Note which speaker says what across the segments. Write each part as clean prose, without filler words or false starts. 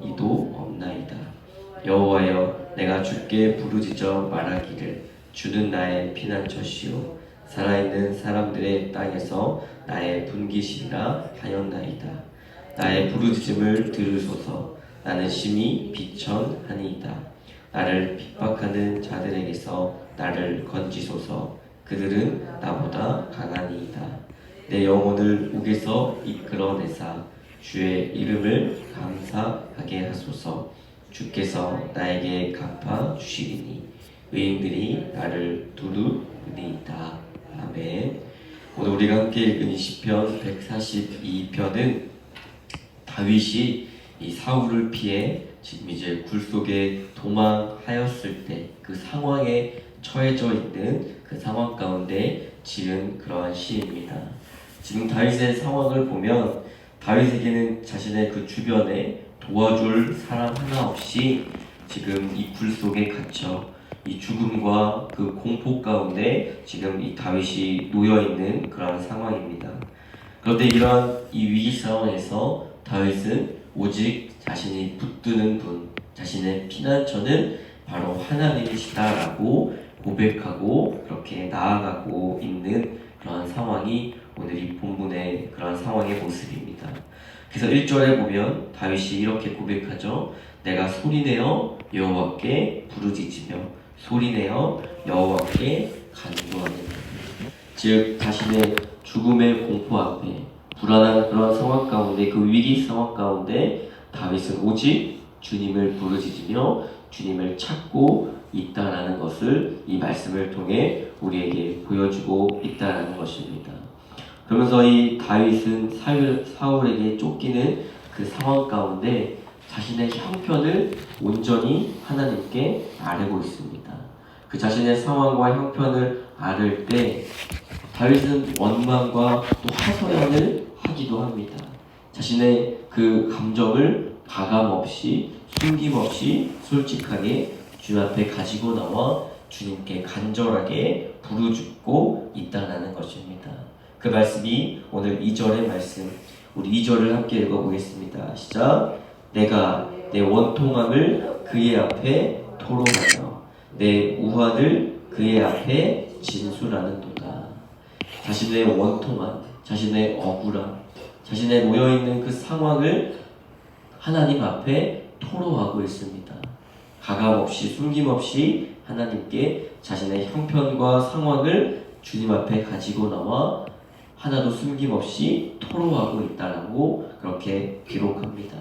Speaker 1: 이도 없나이다. 여호와여, 내가 주께 부르짖어 말하기를 주는 나의 피난처시요 살아있는 사람들의 땅에서 나의 분기시리라 하였나이다. 나의 부르짖음을 들으소서. 나는 심히 비천하니이다. 나를 핍박하는 자들에게서 나를 건지소서. 그들은 나보다 강하니이다. 내 영혼을 옥에서 이끌어내사 주의 이름을 감사하게 하소서. 주께서 나에게 갚아 주시리니 의인들이 나를 두루니이다. 아멘. 오늘 우리가 함께 읽은 이 시편 142편은 다윗이 이 사울을 피해 지금 이제 굴 속에 도망하였을 때 그 상황에 처해져 있는 그 상황 가운데 지은 그러한 시입니다. 지금 다윗의 상황을 보면 다윗에게는 자신의 그 주변에 도와줄 사람 하나 없이 지금 이 굴 속에 갇혀 이 죽음과 그 공포 가운데 지금 이 다윗이 놓여 있는 그런 상황입니다. 그런데 이러한 이 위기 상황에서 다윗은 오직 자신이 붙드는 분, 자신의 피난처는 바로 하나님이시다라고 고백하고 그렇게 나아가고 있는 그러한 상황이 오늘 이 본문의 그런 상황의 모습입니다. 그래서 1절에 보면 다윗이 이렇게 고백하죠. 내가 소리내어 여호와께 부르짖으며 소리내어 여호와께 간구하는, 즉 자신의 죽음의 공포 앞에 불안한 그런 상황 가운데, 그 위기 상황 가운데 다윗은 오직 주님을 부르짖으며 주님을 찾고 있다라는 것을 이 말씀을 통해 우리에게 보여주고 있다라는 것입니다. 그러면서 이 다윗은 사울에게 쫓기는 그 상황 가운데 자신의 형편을 온전히 하나님께 아뢰고 있습니다. 그 자신의 상황과 형편을 아뢰을 때 다윗은 원망과 또 하소연을 하기도 합니다. 자신의 그 감정을 가감없이 숨김없이 솔직하게 주님 앞에 가지고 나와 주님께 간절하게 부르짖고 있다는 것입니다. 그 말씀이 오늘 2절의 말씀, 우리 2절을 함께 읽어보겠습니다. 시작. 내가 내 원통함을 그의 앞에 토로하며 내 우환을 그의 앞에 진술하는도다. 자신의 원통함, 자신의 억울함, 자신의 놓여있는 그 상황을 하나님 앞에 토로하고 있습니다. 가감없이 숨김없이 하나님께 자신의 형편과 상황을 주님 앞에 가지고 나와 하나도 숨김없이 토로하고 있다라고 그렇게 기록합니다.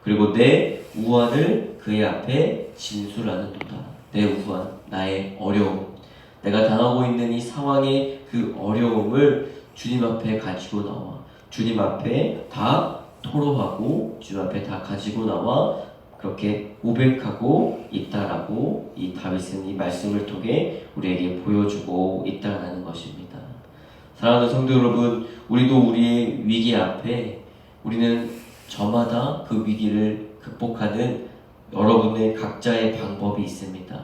Speaker 1: 그리고 내 우환을 그의 앞에 진술하는도다. 내 우환, 나의 어려움, 내가 당하고 있는 이 상황의 그 어려움을 주님 앞에 가지고 나와 주님 앞에 다 토로하고 주님 앞에 다 가지고 나와 그렇게 고백하고 있다라고 이 다윗은 이 말씀을 통해 우리에게 보여주고 있다라는 것입니다. 사랑하는 성도 여러분, 우리도 우리의 위기 앞에 우리는 저마다 그 위기를 극복하는 여러분의 각자의 방법이 있습니다.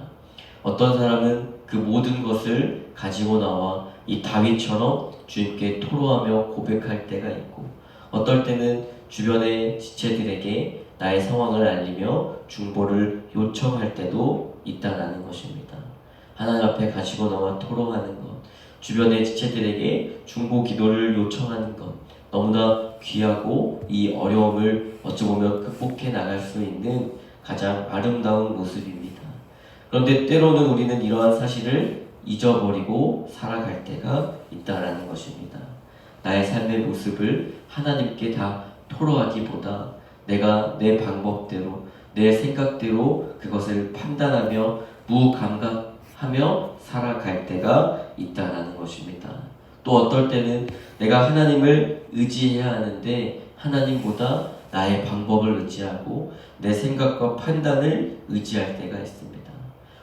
Speaker 1: 어떤 사람은 그 모든 것을 가지고 나와 이 다윗처럼 주님께 토로하며 고백할 때가 있고, 어떨 때는 주변의 지체들에게 나의 상황을 알리며 중보를 요청할 때도 있다라는 것입니다. 하나님 앞에 가지고 나와 토로하는 것, 주변의 지체들에게 중보 기도를 요청하는 것, 너무나 귀하고 이 어려움을 어찌 보면 극복해 나갈 수 있는 가장 아름다운 모습입니다. 그런데 때로는 우리는 이러한 사실을 잊어버리고 살아갈 때가 있다라는 것입니다. 나의 삶의 모습을 하나님께 다 토로하기보다 내가 내 방법대로, 내 생각대로 그것을 판단하며 무감각하며 살아갈 때가 있다라는 것입니다. 또 어떨 때는 내가 하나님을 의지해야 하는데 하나님보다 나의 방법을 의지하고 내 생각과 판단을 의지할 때가 있습니다.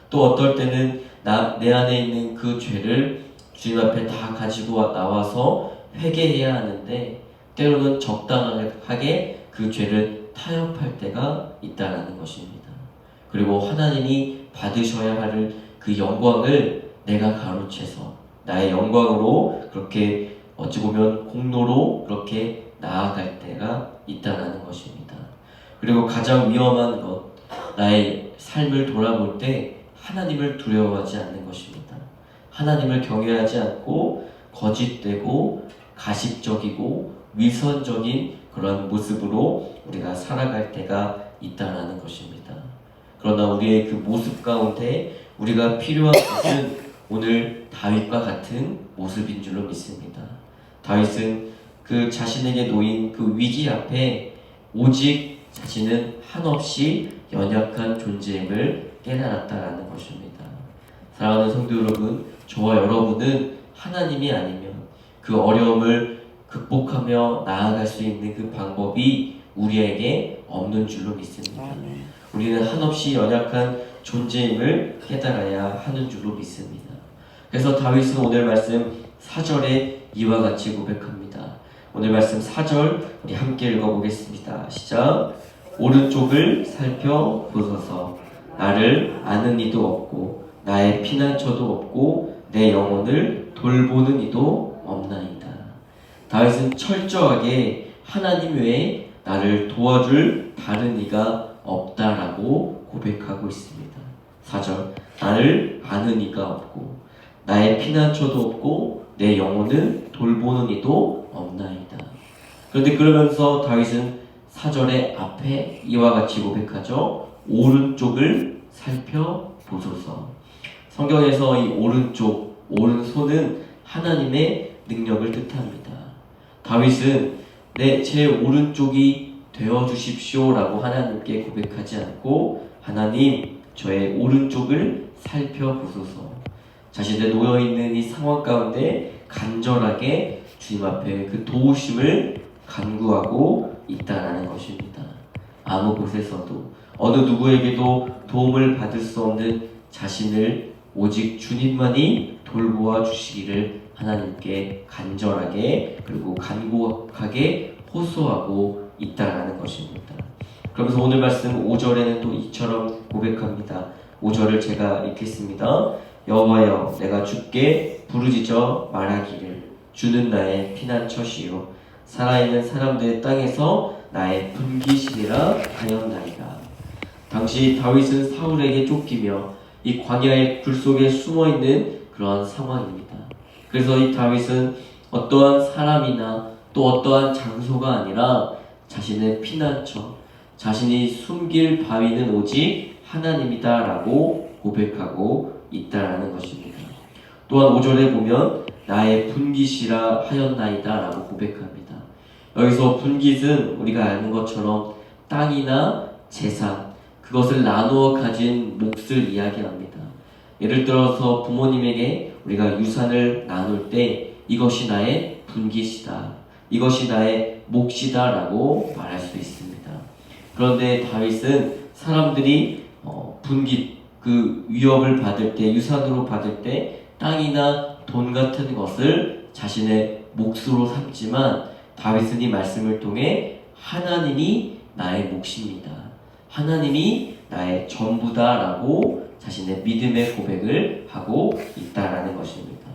Speaker 1: 또 어떨 때는 내 안에 있는 그 죄를 주님 앞에 다 가지고 나와서 회개해야 하는데 때로는 적당하게 그 죄를 타협할 때가 있다는 것입니다. 그리고 하나님이 받으셔야 할 그 영광을 내가 가로채서 나의 영광으로 그렇게 어찌 보면 공로로 그렇게 나아갈 때가 있다는 것입니다. 그리고 가장 위험한 것, 나의 삶을 돌아볼 때 하나님을 두려워하지 않는 것입니다. 하나님을 경외하지 않고 거짓되고 가식적이고 위선적인 그런 모습으로 우리가 살아갈 때가 있다는 것입니다. 그러나 우리의 그 모습 가운데 우리가 필요한 것은 오늘 다윗과 같은 모습인 줄로 믿습니다. 다윗은 그 자신에게 놓인 그 위기 앞에 오직 자신은 한없이 연약한 존재임을 깨달았다라는 것입니다. 사랑하는 성도 여러분, 저와 여러분은 하나님이 아니면 그 어려움을 극복하며 나아갈 수 있는 그 방법이 우리에게 없는 줄로 믿습니다. 우리는 한없이 연약한 존재임을 깨달아야 하는 줄로 믿습니다. 그래서 다윗은 오늘 말씀 4절에 이와 같이 고백합니다. 오늘 말씀 4절 우리 함께 읽어보겠습니다. 시작. 오른쪽을 살펴보소서. 나를 아는 이도 없고 나의 피난처도 없고 내 영혼을 돌보는 이도 없나이다. 다윗은 철저하게 하나님 외에 나를 도와줄 다른 이가 없다라고 고백하고 있습니다. 4절. 나를 아는 이가 없고 나의 피난처도 없고 내 영혼을 돌보는 이도 없나이다. 그런데 그러면서 다윗은 4절의 앞에 이와 같이 고백하죠. 오른쪽을 살펴보소서. 성경에서 이 오른쪽, 오른손은 하나님의 능력을 뜻합니다. 다윗은 제 오른쪽이 되어주십시오 라고 하나님께 고백하지 않고 하나님 저의 오른쪽을 살펴보소서. 자신의 놓여있는 이 상황 가운데 간절하게 주님 앞에 그 도우심을 간구하고 있다는 것입니다. 아무 곳에서도 어느 누구에게도 도움을 받을 수 없는 자신을 오직 주님만이 돌보아 주시기를 하나님께 간절하게 그리고 간곡하게 호소하고 있다는 것입니다. 그러면서 오늘 말씀 5절에는 또 이처럼 고백합니다. 5절을 제가 읽겠습니다. 여호와여 내가 주께 부르짖어 말하기를 주는 나의 피난처시요 살아있는 사람들의 땅에서 나의 분기시리라 하였나이다. 당시 다윗은 사울에게 쫓기며 이 광야의 불 속에 숨어있는 그러한 상황입니다. 그래서 이 다윗은 어떠한 사람이나 또 어떠한 장소가 아니라 자신의 피난처, 자신이 숨길 바위는 오직 하나님이다 라고 고백하고 있다라는 것입니다. 또한 5절에 보면 나의 분깃이라 하였나이다 라고 고백합니다. 여기서 분깃은 우리가 아는 것처럼 땅이나 재산, 그것을 나누어 가진 몫을 이야기합니다. 예를 들어서 부모님에게 우리가 유산을 나눌 때 이것이 나의 분깃이다, 이것이 나의 몫이다 라고 말할 수 있습니다. 그런데 다윗은 사람들이 분깃, 그 위협을 받을 때, 유산으로 받을 때 땅이나 돈 같은 것을 자신의 몫으로 삼지만 다윗은 이 말씀을 통해 하나님이 나의 몫입니다, 하나님이 나의 전부다 라고 자신의 믿음의 고백을 하고 있다라는 것입니다.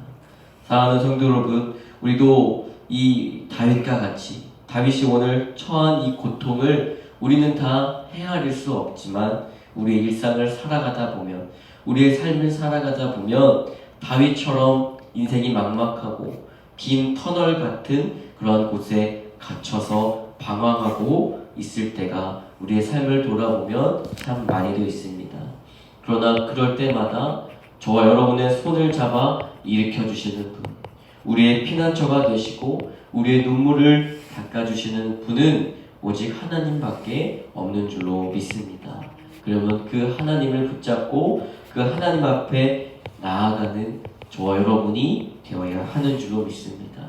Speaker 1: 사랑하는 성도 여러분, 우리도 이 다윗과 같이 다윗이 오늘 처한 이 고통을 우리는 다 헤아릴 수 없지만 우리의 일상을 살아가다 보면, 우리의 삶을 살아가다 보면 다윗처럼 인생이 막막하고 긴 터널 같은 그런 곳에 갇혀서 방황하고 있을 때가 우리의 삶을 돌아보면 참 많이도 있습니다. 그러나 그럴 때마다 저와 여러분의 손을 잡아 일으켜주시는 분, 우리의 피난처가 되시고 우리의 눈물을 닦아주시는 분은 오직 하나님밖에 없는 줄로 믿습니다. 그러면 그 하나님을 붙잡고 그 하나님 앞에 나아가는 저와 여러분이 되어야 하는 줄로 믿습니다.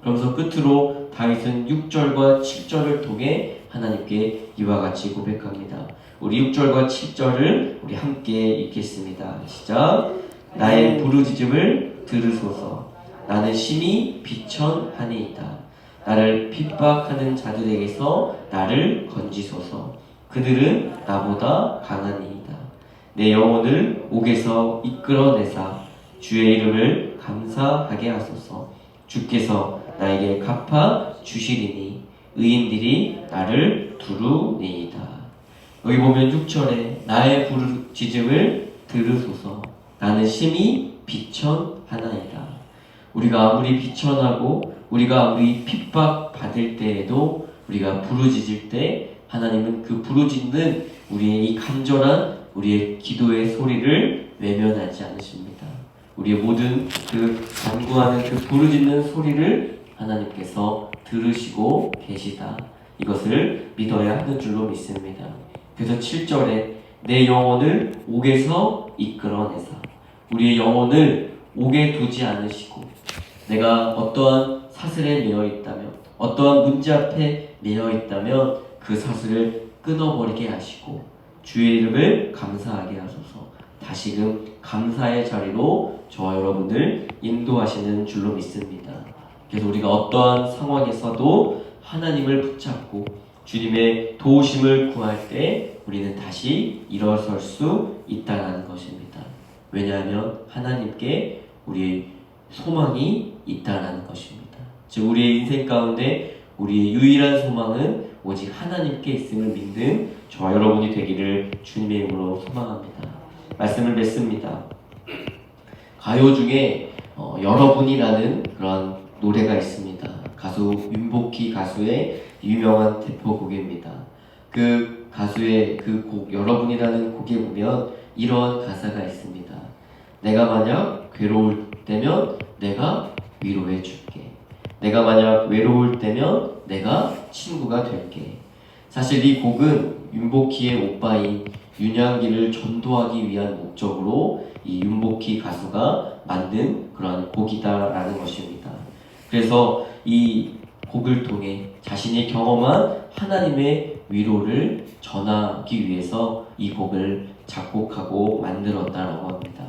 Speaker 1: 그러면서 끝으로 다윗은 6절과 7절을 통해 하나님께 이와 같이 고백합니다. 우리 6절과 7절을 우리 함께 읽겠습니다. 시작. 나의 부르짖음을 들으소서. 나는 심히 비천하니이다. 나를 핍박하는 자들에게서 나를 건지소서. 그들은 나보다 강하니이다. 내 영혼을 옥에서 이끌어내사 주의 이름을 감사하게 하소서. 주께서 나에게 갚아 주시리니 의인들이 나를 두루니이다. 여기 보면 6절에 나의 부르짖음을 들으소서 나는 심히 비천하나이다. 우리가 아무리 비천하고 우리가 아무리 핍박받을 때에도 우리가 부르짖을 때 하나님은 그 부르짖는 우리의 이 간절한 우리의 기도의 소리를 외면하지 않으십니다. 우리의 모든 그 간구하는 그 부르짖는 소리를 하나님께서 들으시고 계시다. 이것을 믿어야 하는 줄로 믿습니다. 그래서 7절에 내 영혼을 옥에서 이끌어내사 우리의 영혼을 옥에 두지 않으시고 내가 어떠한 사슬에 매여 있다면 어떠한 문제 앞에 매여 있다면 그 사슬을 끊어버리게 하시고 주의 이름을 감사하게 하소서. 다시금 감사의 자리로 저와 여러분을 인도하시는 줄로 믿습니다. 그래서 우리가 어떠한 상황에서도 하나님을 붙잡고 주님의 도우심을 구할 때 우리는 다시 일어설 수 있다는 것입니다. 왜냐하면 하나님께 우리의 소망이 있다는 것입니다. 즉 우리의 인생 가운데 우리의 유일한 소망은 오직 하나님께 있음을 믿는 저와 여러분이 되기를 주님의 이름으로 소망합니다. 말씀을 맺습니다. 가요 중에 여러분이라는 그런 노래가 있습니다. 가수 윤복희 가수의 유명한 대표곡입니다. 그 가수의 그 곡 여러분이라는 곡에 보면 이러한 가사가 있습니다. 내가 만약 괴로울 때면 내가 위로해 줄게. 내가 만약 외로울 때면 내가 친구가 될게. 사실 이 곡은 윤복희의 오빠인 윤양기를 전도하기 위한 목적으로 이 윤복희 가수가 만든 그런 곡이다라는 것입니다. 그래서 이 곡을 통해 자신이 경험한 하나님의 위로를 전하기 위해서 이 곡을 작곡하고 만들었다라고 합니다.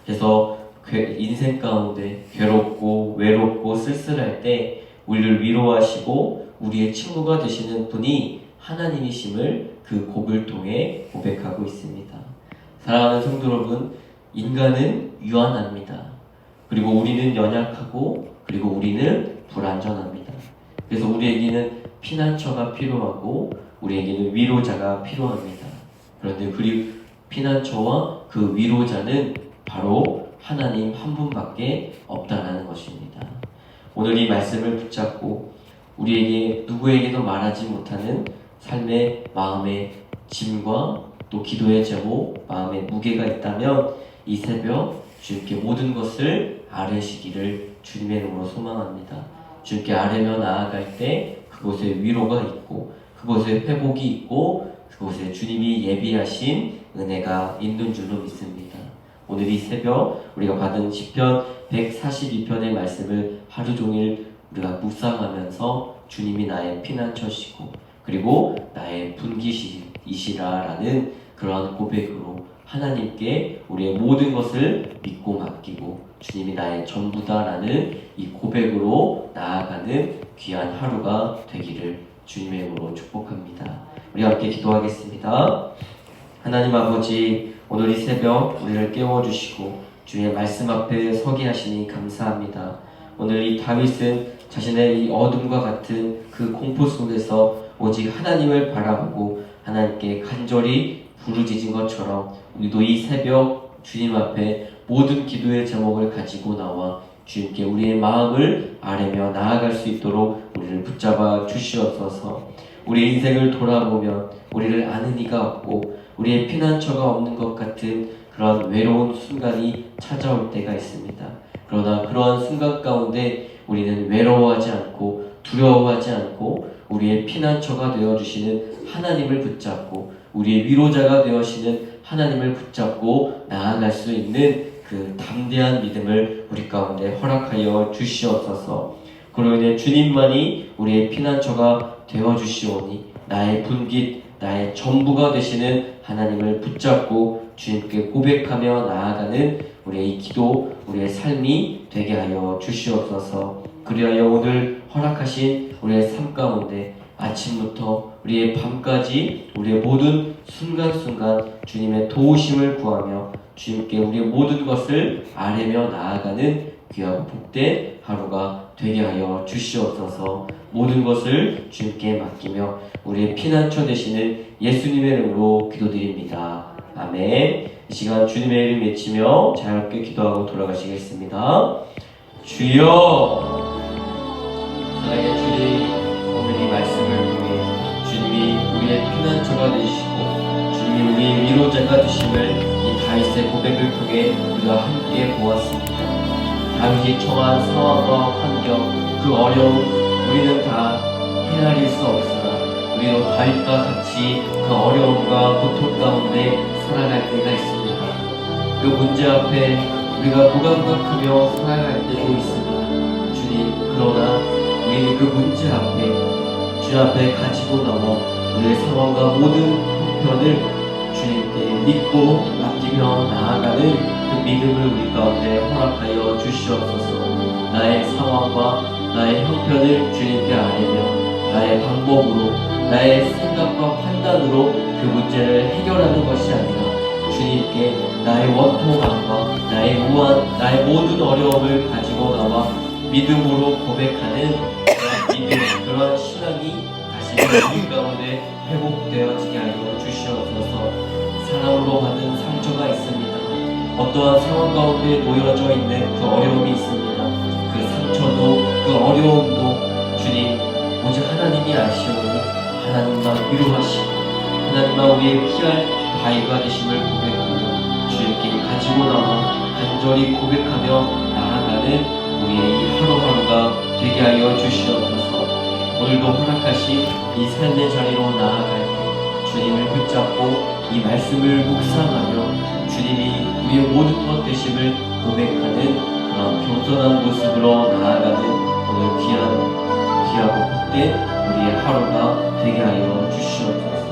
Speaker 1: 그래서 인생 가운데 괴롭고 외롭고 쓸쓸할 때 우리를 위로하시고 우리의 친구가 되시는 분이 하나님이심을 그 곡을 통해 고백하고 있습니다. 사랑하는 성도 여러분, 인간은 유한합니다. 그리고 우리는 연약하고 그리고 우리는 불완전합니다. 그래서 우리에게는 피난처가 필요하고 우리에게는 위로자가 필요합니다. 그런데 그 피난처와 그 위로자는 바로 하나님 한 분밖에 없다는 것입니다. 오늘 이 말씀을 붙잡고 우리에게 누구에게도 말하지 못하는 삶의 마음의 짐과 또 기도의 제목, 마음의 무게가 있다면 이 새벽 주님께 모든 것을 아뢰시기를 주님의 이름으로 소망합니다. 주님께 아뢰며 나아갈 때 그곳에 위로가 있고 그곳에 회복이 있고 그곳에 주님이 예비하신 은혜가 있는 줄로 믿습니다. 오늘 이 새벽 우리가 받은 시편 142편의 말씀을 하루 종일 우리가 묵상하면서 주님이 나의 피난처시고 그리고 나의 분기시라라는 그러한 고백으로 하나님께 우리의 모든 것을 믿고 맡기고 주님이 나의 전부다라는 이 고백으로 나아가는 귀한 하루가 되기를 주님의 이름으로 축복합니다. 우리 함께 기도하겠습니다. 하나님 아버지, 오늘 이 새벽 우리를 깨워주시고 주의 말씀 앞에 서게 하시니 감사합니다. 오늘 이 다윗은 자신의 이 어둠과 같은 그 공포 속에서 오직 하나님을 바라보고 하나님께 간절히 부르짖은 것처럼 우리도 이 새벽 주님 앞에 모든 기도의 제목을 가지고 나와 주님께 우리의 마음을 아뢰며 나아갈 수 있도록 우리를 붙잡아 주시옵소서. 우리 인생을 돌아보면 우리를 아는 이가 없고 우리의 피난처가 없는 것 같은 그런 외로운 순간이 찾아올 때가 있습니다. 그러나 그러한 순간 가운데 우리는 외로워하지 않고 두려워하지 않고 우리의 피난처가 되어주시는 하나님을 붙잡고 우리의 위로자가 되어주시는 하나님을 붙잡고 나아갈 수 있는 그 담대한 믿음을 우리 가운데 허락하여 주시옵소서. 그로 인해 주님만이 우리의 피난처가 되어주시오니 나의 분깃, 나의 전부가 되시는 하나님을 붙잡고 주님께 고백하며 나아가는 우리의 이 기도, 우리의 삶이 되게 하여 주시옵소서. 그리하여 오늘 허락하신 우리의 삶 가운데 아침부터 우리의 밤까지 우리의 모든 순간순간 주님의 도우심을 구하며 주님께 우리의 모든 것을 아뢰며 나아가는 귀하고 복된 하루가 되게 하여 주시옵소서. 모든 것을 주님께 맡기며 우리의 피난처 되시는 예수님의 이름으로 기도드립니다. 아멘. 이 시간 주님의 이름 외치며 자유롭게 기도하고 돌아가시겠습니다. 주여, 사랑의 주님, 오늘 이 말씀을 통해 주님이 우리의 피난처가 되시고 주님이 우리의 위로자가 되심을 이 다윗의 고백을 통해 우리가 함께 보았습니다. 다윗이 처한 상황과 환경, 그 어려움 우리는 다 헤아릴 수 없으나 우리도 다윗과 같이 그 어려움과 고통 가운데 살아갈 때가 있습니다. 그 문제 앞에 우리가 무감각하며 살아갈 때도 있습니다. 주님, 그러나 우리는 그 문제 앞에 주 앞에 가지고 나와 우리의 상황과 모든 형편을 주님께 믿고 맡기며 나아가는 그 믿음을 우리 가운데 허락하여 주시옵소서. 나의 상황과 나의 형편을 주님께 아뢰며 나의 방법으로 나의 생각과 판단으로 그 문제를 해결하는 것이 아니라 주님께 나의 원통함과 나의 무한, 나의 모든 어려움을 가지고 나와 믿음으로 고백하는 그런 믿음, 그런 신앙이 다시 우리 가운데 회복되어지게 하여 주시옵소서. 사람으로 받은 상처가 있습니다. 어떠한 상황 가운데 놓여져 있는 그 어려움이 있습니다. 그 상처도 그 어려움도 주님 오직 하나님이 아시오니 하나님만 위로하시고 하나님만 우리의 피할 바위가 되심을 고백하며 주님께 가지고 나와 간절히 고백하며 나아가는 우리의 이 하루하루가 되게 하여 주시옵소서. 오늘도 허락하신 이 삶의 자리로 나아갈 때 주님을 붙잡고 이 말씀을 묵상하며 주님이 우리의 모든 것 되심을 고백하는 그런 겸손한 모습으로 나아가는 오늘 귀하고 복된 우리의 하루가 되게 하여 주시옵소서.